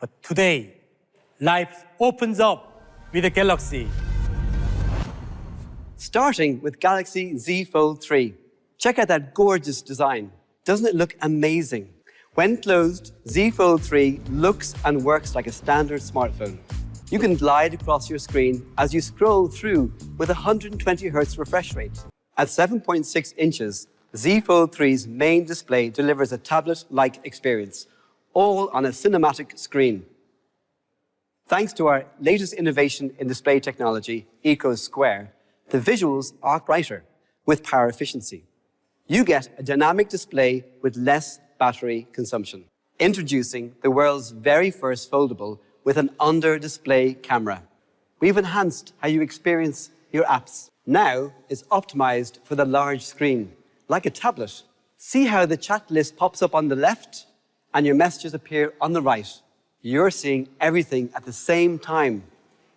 But today, life opens up with the Galaxy. Starting with Galaxy Z Fold 3. Check out that gorgeous design. Doesn't it look amazing? When closed, Z Fold 3 looks and works like a standard smartphone. You can glide across your screen as you scroll through with a 120 Hz refresh rate. At 7.6 inches, Z Fold 3's main display delivers a tablet-like experience, all on a cinematic screen. Thanks to our latest innovation in display technology, Eco Square, the visuals are brighter with power efficiency. You get a dynamic display with less battery consumption. Introducing the world's very first foldable with an under-display camera. We've enhanced how you experience your apps. Now it's optimized for the large screen, like a tablet. See how the chat list pops up on the left and your messages appear on the right. You're seeing everything at the same time.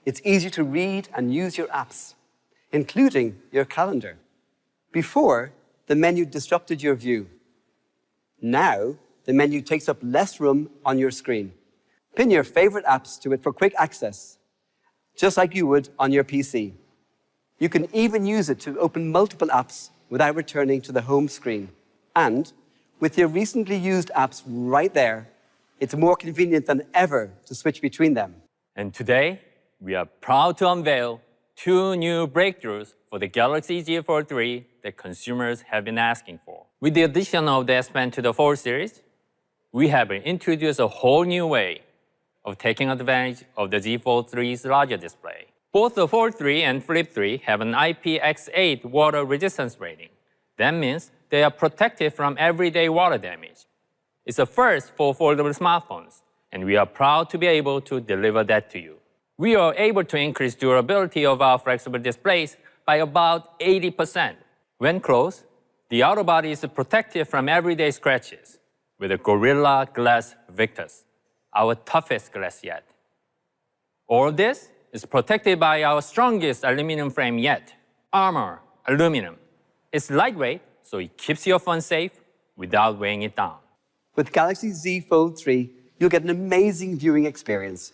It's easy to read and use your apps, including your calendar. Before, the menu disrupted your view. Now, the menu takes up less room on your screen. Pin your favorite apps to it for quick access, just like you would on your PC. You can even use it to open multiple apps without returning to the home screen. And with your recently used apps right there, it's more convenient than ever to switch between them. And today, we are proud to unveil 2 new breakthroughs for the Galaxy Z Fold 3 that consumers have been asking for. With the addition of the S Pen to the Fold series, we have introduced a whole new way of taking advantage of the Z Fold 3's larger display. Both the Fold 3 and Flip 3 have an IPX8 water resistance rating. That means they are protected from everyday water damage. It's a first for foldable smartphones, and we are proud to be able to deliver that to you. We are able to increase durability of our flexible displays by about 80%. When closed, the outer body is protected from everyday scratches with a Gorilla Glass Victus, our toughest glass yet. All of this is protected by our strongest aluminum frame yet, Armor Aluminum. It's lightweight, so it keeps your phone safe without weighing it down. With Galaxy Z Fold 3, you'll get an amazing viewing experience.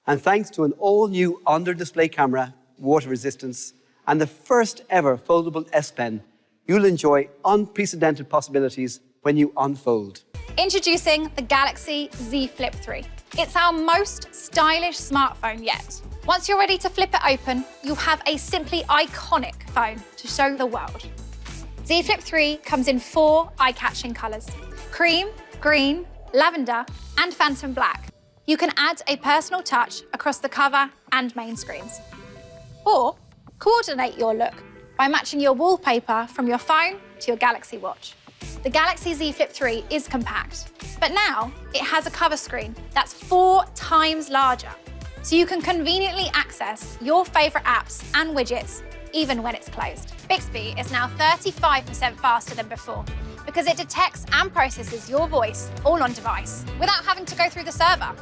And thanks to an all-new under-display camera, water resistance, and the first ever foldable S Pen, you'll enjoy unprecedented possibilities when you unfold. Introducing the Galaxy Z Flip 3. It's our most stylish smartphone yet. Once you're ready to flip it open, you'll have a simply iconic phone to show the world. Z Flip 3 comes in 4 eye-catching colours: cream, green, lavender, and phantom black. You can add a personal touch across the cover and main screens. Or coordinate your look by matching your wallpaper from your phone to your Galaxy Watch. The Galaxy Z Flip 3 is compact, but now it has a cover screen that's 4 times larger, so you can conveniently access your favourite apps and widgets even when it's closed. Bixby is now 35% faster than before because it detects and processes your voice all on device without having to go through the server.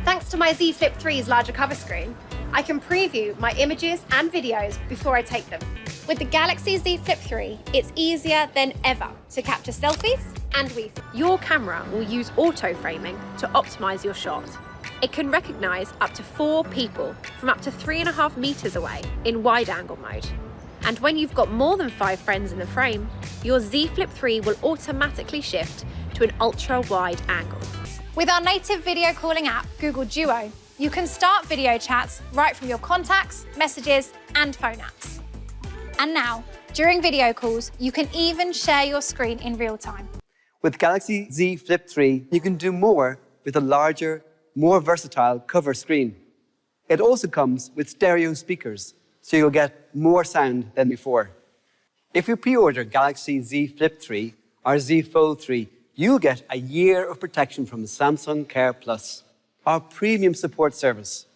Thanks to my Z Flip 3's larger cover screen, I can preview my images and videos before I take them. With the Galaxy Z Flip 3, it's easier than ever to capture selfies and weave. Your camera will use auto framing to optimize your shot. It can recognize up to 4 people from up to 3.5 meters away in wide angle mode. And when you've got more than 5 friends in the frame, your Z Flip 3 will automatically shift to an ultra wide angle. With our native video calling app, Google Duo, you can start video chats right from your contacts, messages, and phone apps. And now, during video calls, you can even share your screen in real time. With Galaxy Z Flip 3, you can do more with a larger, more versatile cover screen. It also comes with stereo speakers, so you'll get more sound than before. If you pre-order Galaxy Z Flip 3 or Z Fold 3, you'll get a year of protection from Samsung Care Plus, our premium support service.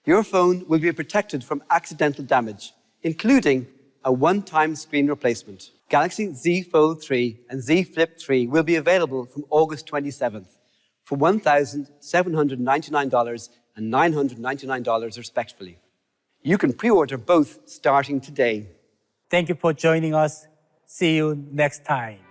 Your phone will be protected from accidental damage, including a one-time screen replacement. Galaxy Z Fold 3 and Z Flip 3 will be available from August 27th for $1,799 and $999 respectively. You can pre-order both starting today. Thank you for joining us. See you next time.